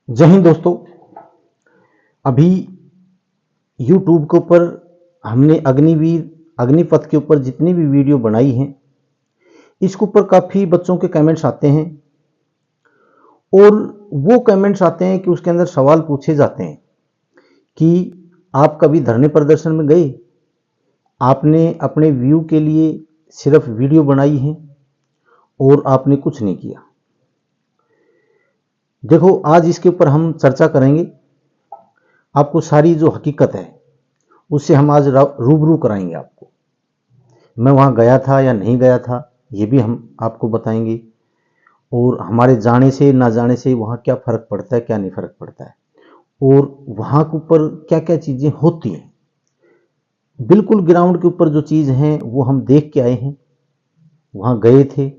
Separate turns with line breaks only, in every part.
जय हिंद दोस्तों। अभी YouTube के ऊपर हमने अग्निपथ के ऊपर जितनी भी वीडियो बनाई हैं, इसके ऊपर काफ़ी बच्चों के कमेंट्स आते हैं और वो कमेंट्स आते हैं कि उसके अंदर सवाल पूछे जाते हैं कि आप कभी धरने प्रदर्शन में गए, आपने अपने व्यू के लिए सिर्फ वीडियो बनाई है और आपने कुछ नहीं किया। देखो, आज इसके ऊपर हम चर्चा करेंगे। आपको सारी जो हकीकत है उससे हम आज रूबरू कराएंगे आपको। मैं वहाँ गया था या नहीं गया था ये भी हम आपको बताएंगे, और हमारे जाने से ना जाने से वहाँ क्या फ़र्क पड़ता है, क्या नहीं फ़र्क पड़ता है, और वहाँ के ऊपर क्या क्या चीज़ें होती हैं। बिल्कुल ग्राउंड के ऊपर जो चीज़ हैं वो हम देख के आए हैं, वहाँ गए थे।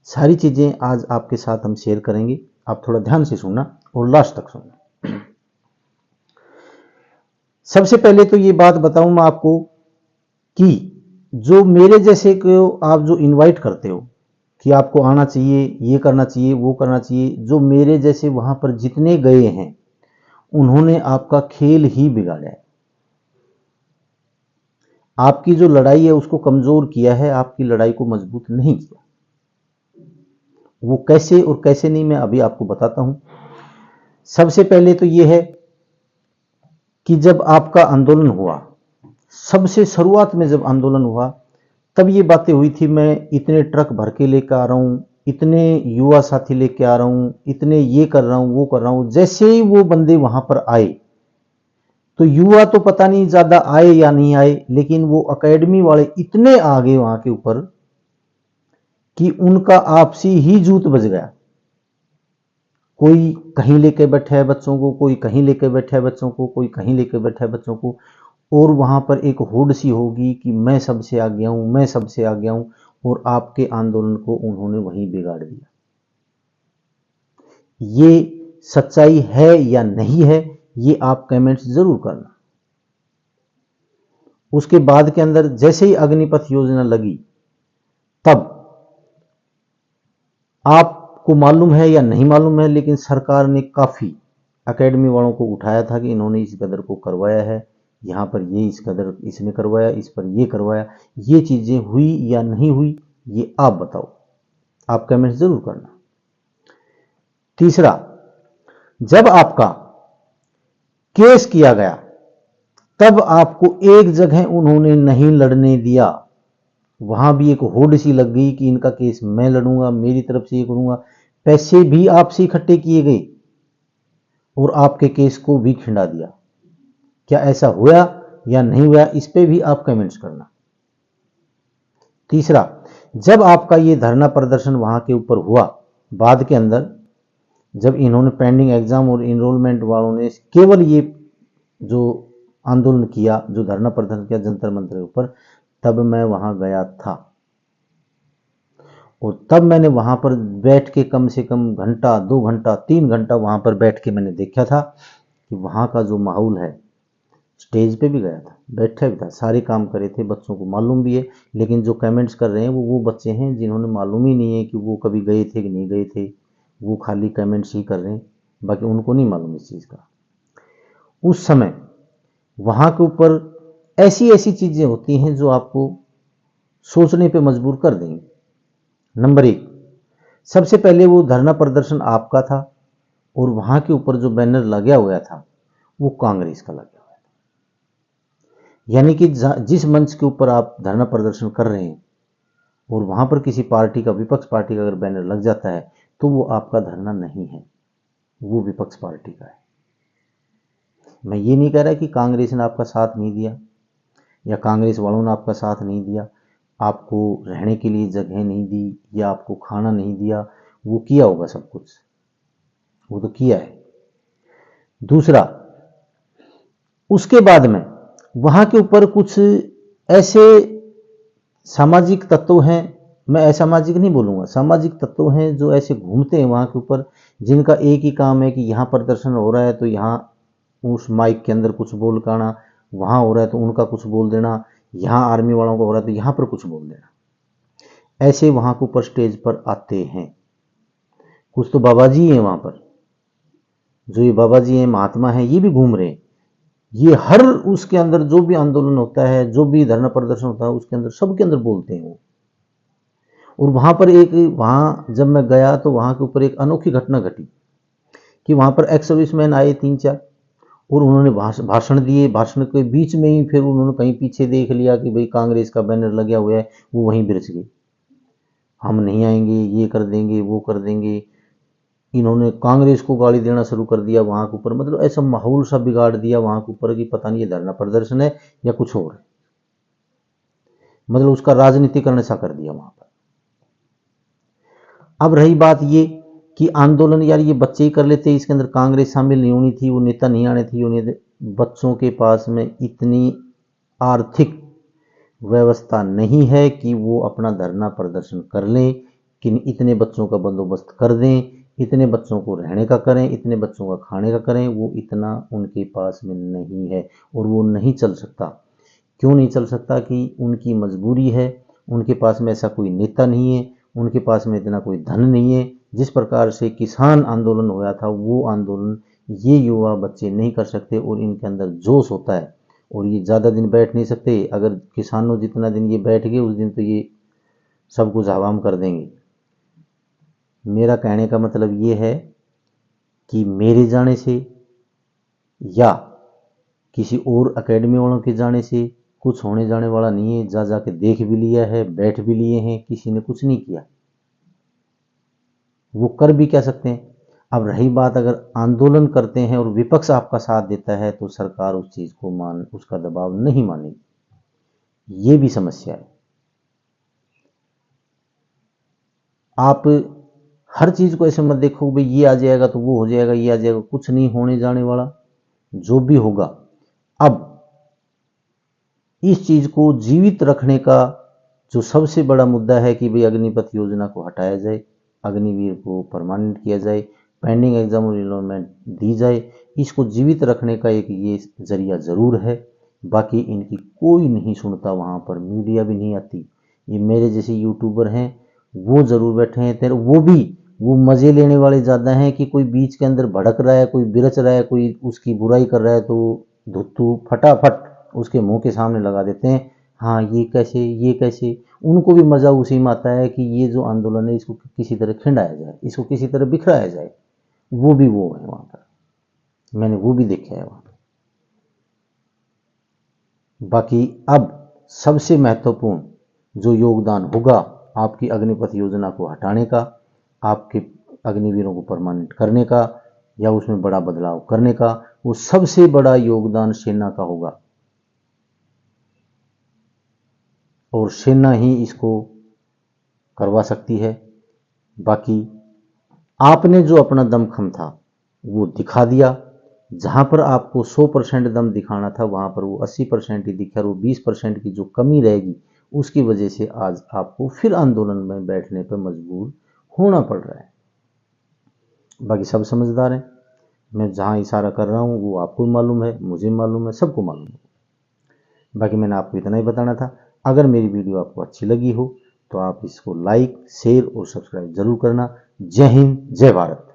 सारी चीज़ें आज आपके साथ हम शेयर करेंगे। आप थोड़ा ध्यान से सुनना और लास्ट तक सुनना। सबसे पहले तो ये बात बताऊं मैं आपको कि जो मेरे जैसे को आप जो इनवाइट करते हो कि आपको आना चाहिए, ये करना चाहिए, वो करना चाहिए, जो मेरे जैसे वहां पर जितने गए हैं उन्होंने आपका खेल ही बिगाड़ा है। आपकी जो लड़ाई है उसको कमजोर किया है, आपकी लड़ाई को मजबूत नहीं किया। वो कैसे और कैसे नहीं, मैं अभी आपको बताता हूं। सबसे पहले तो ये है कि जब आपका आंदोलन हुआ, सबसे शुरुआत में जब आंदोलन हुआ तब ये बातें हुई थी, मैं इतने ट्रक भर के लेकर आ रहा हूं, इतने युवा साथी लेके आ रहा हूं, इतने ये कर रहा हूं, वो कर रहा हूं। जैसे ही वो बंदे वहां पर आए तो युवा तो पता नहीं ज्यादा आए या नहीं आए, लेकिन वो एकेडमी वाले इतने आगे वहां के ऊपर कि उनका आपसी ही जूत बज गया। कोई कहीं लेके बैठा है बच्चों को, कोई कहीं लेके बैठा है बच्चों को, कोई कहीं लेके बैठा है बच्चों को, और वहां पर एक होड़ सी होगी कि मैं सबसे आ गया हूं, मैं सबसे आ गया हूं, और आपके आंदोलन को उन्होंने वहीं बिगाड़ दिया। ये सच्चाई है या नहीं है, ये आप कमेंट्स जरूर करना। उसके बाद के अंदर जैसे ही अग्निपथ योजना लगी, तब आपको मालूम है या नहीं मालूम है, लेकिन सरकार ने काफी एकेडमी वालों को उठाया था कि इन्होंने इस कदर को करवाया है, यहाँ पर ये इस कदर इसने करवाया, इस पर ये करवाया। ये चीजें हुई या नहीं हुई, ये आप बताओ। आप कमेंट जरूर करना। तीसरा, जब आपका केस किया गया तब आपको एक जगह उन्होंने नहीं लड़ने दिया। वहां भी एक होड़ सी लग गई कि इनका केस मैं लड़ूंगा, मेरी तरफ से ये करूंगा। पैसे भी आपसे इकट्ठे किए गए और आपके केस को भी खिंडा दिया। क्या ऐसा हुआ या नहीं हुआ, इस पे भी आप कमेंट्स करना। तीसरा, जब आपका ये धरना प्रदर्शन वहां के ऊपर हुआ, बाद के अंदर जब इन्होंने पेंडिंग एग्जाम और इनरोलमेंट वालों ने केवल ये जो आंदोलन किया, जो धरना प्रदर्शन किया जंतर मंतर के ऊपर, तब मैं वहां गया था। और तब मैंने वहां पर बैठ के कम से कम घंटा, 2 घंटा, 3 घंटा वहां पर बैठ के मैंने देखा था कि वहां का जो माहौल है। स्टेज पे भी गया था, बैठा भी था, सारे काम करे थे, बच्चों को मालूम भी है। लेकिन जो कमेंट्स कर रहे हैं वो बच्चे हैं जिन्होंने मालूम ही नहीं है कि वो कभी गए थे कि नहीं गए थे। वो खाली कमेंट्स ही कर रहे हैं, बाकी उनको नहीं मालूम इस चीज़ का। उस समय वहां के ऊपर ऐसी ऐसी चीज़ें होती हैं जो आपको सोचने पे मजबूर कर देंगी। नंबर 1, सबसे पहले वो धरना प्रदर्शन आपका था और वहां के ऊपर जो बैनर लगा हुआ था वो कांग्रेस का लगा हुआ था। यानी कि जिस मंच के ऊपर आप धरना प्रदर्शन कर रहे हैं और वहां पर किसी पार्टी का, विपक्ष पार्टी का अगर बैनर लग जाता है तो वो आपका धरना नहीं है, वो विपक्ष पार्टी का है। मैं ये नहीं कह रहा कि कांग्रेस ने आपका साथ नहीं दिया या कांग्रेस वालों ने आपका साथ नहीं दिया, आपको रहने के लिए जगह नहीं दी या आपको खाना नहीं दिया। वो किया होगा सब कुछ, वो तो किया है। दूसरा, उसके बाद में वहां के ऊपर कुछ ऐसे सामाजिक तत्व हैं, मैं असामाजिक नहीं बोलूंगा, सामाजिक तत्व हैं जो ऐसे घूमते हैं वहां के ऊपर, जिनका एक ही काम है कि यहाँ प्रदर्शन हो रहा है तो यहाँ उस माइक के अंदर कुछ बोल के आना, वहां हो रहा है तो उनका कुछ बोल देना, यहाँ आर्मी वालों का हो रहा है तो यहाँ पर कुछ बोल देना। ऐसे वहां के ऊपर स्टेज पर आते हैं। कुछ तो बाबा जी हैं वहां पर, जो ये बाबा जी हैं, महात्मा हैं, ये भी घूम रहे हैं। ये हर उसके अंदर जो भी आंदोलन होता है, जो भी धरना प्रदर्शन होता है, उसके अंदर सबके अंदर बोलते हैं वो। और वहां पर वहां जब मैं गया तो वहां के ऊपर एक अनोखी घटना घटी कि वहां पर एक्स सर्विसमैन आए 3-4 और उन्होंने भाषण दिए। भाषण के बीच में ही फिर उन्होंने कहीं पीछे देख लिया कि भाई कांग्रेस का बैनर लगा हुआ है, वो वहीं बिरच गए। हम नहीं आएंगे, ये कर देंगे, वो कर देंगे। इन्होंने कांग्रेस को गाली देना शुरू कर दिया वहां के ऊपर। मतलब ऐसा माहौल सा बिगाड़ दिया वहां के ऊपर कि पता नहीं ये धरना प्रदर्शन है या कुछ और है। मतलब उसका राजनीतिकरण ऐसा कर दिया वहां पर। अब रही बात ये कि आंदोलन यार ये बच्चे ही कर लेते, इसके अंदर कांग्रेस शामिल नहीं होनी थी, वो नेता नहीं आने थी, उन्हें बच्चों के पास में इतनी आर्थिक व्यवस्था नहीं है कि वो अपना धरना प्रदर्शन कर लें, कि इतने बच्चों का बंदोबस्त कर दें, इतने बच्चों को रहने का करें, इतने बच्चों का खाने का करें। वो इतना उनके पास में नहीं है और वो नहीं चल सकता। क्यों नहीं चल सकता? कि उनकी मजबूरी है, उनके पास में ऐसा कोई नेता नहीं है, उनके पास में इतना कोई धन नहीं है। जिस प्रकार से किसान आंदोलन हुआ था, वो आंदोलन ये युवा बच्चे नहीं कर सकते और इनके अंदर जोश होता है और ये ज़्यादा दिन बैठ नहीं सकते। अगर किसानों जितना दिन ये बैठ गए, उस दिन तो ये सब कुछ हवाम कर देंगे। मेरा कहने का मतलब ये है कि मेरे जाने से या किसी और एकेडमी वालों के जाने से कुछ होने जाने वाला नहीं है। जा जाके देख भी लिया है, बैठ भी लिए हैं, किसी ने कुछ नहीं किया। वो कर भी क्या सकते हैं? अब रही बात, अगर आंदोलन करते हैं और विपक्ष आपका साथ देता है तो सरकार उस चीज को उसका दबाव नहीं मानेगी। ये भी समस्या है। आप हर चीज को ऐसे मत देखो भाई ये आ जाएगा तो वो हो जाएगा, ये आ जाएगा, कुछ नहीं होने जाने वाला। जो भी होगा, अब इस चीज को जीवित रखने का जो सबसे बड़ा मुद्दा है कि भाई अग्निपथ योजना को हटाया जाए, अग्निवीर को परमानेंट किया जाए, पेंडिंग एग्जाम और इनरोलमेंट दी जाए। इसको जीवित रखने का एक ये जरिया जरूर है। बाकी इनकी कोई नहीं सुनता, वहां पर मीडिया भी नहीं आती। ये मेरे जैसे यूट्यूबर हैं वो जरूर बैठे हैं तेरे, वो मजे लेने वाले ज्यादा हैं कि कोई बीच के अंदर भड़क रहा है, कोई बिरच रहा है, कोई उसकी बुराई कर रहा है तो धुत्तू फटाफट उसके मुंह के सामने लगा देते हैं। हाँ ये कैसे, ये कैसे। उनको भी मजा उसी में आता है कि ये जो आंदोलन है इसको किसी तरह खिंडाया जाए, इसको किसी तरह बिखराया जाए। वो भी वो है वहां पर, मैंने वो भी देखा है वहां पर। बाकी अब सबसे महत्वपूर्ण जो योगदान होगा आपकी अग्निपथ योजना को हटाने का, आपके अग्निवीरों को परमानेंट करने का या उसमें बड़ा बदलाव करने का, वो सबसे बड़ा योगदान सेना का होगा और सेना ही इसको करवा सकती है। बाकी आपने जो अपना दमखम था वो दिखा दिया। जहां पर आपको 100% दम दिखाना था वहां पर वो 80% ही दिखा और वो 20% की जो कमी रहेगी उसकी वजह से आज आपको फिर आंदोलन में बैठने पर मजबूर होना पड़ रहा है। बाकी सब समझदार हैं। मैं जहां इशारा कर रहा हूं वो आपको मालूम है, मुझे मालूम है, सबको मालूम है। बाकी मैंने आपको इतना ही बताना था। अगर मेरी वीडियो आपको अच्छी लगी हो तो आप इसको लाइक, शेयर और सब्सक्राइब जरूर करना। जय हिंद, जय भारत।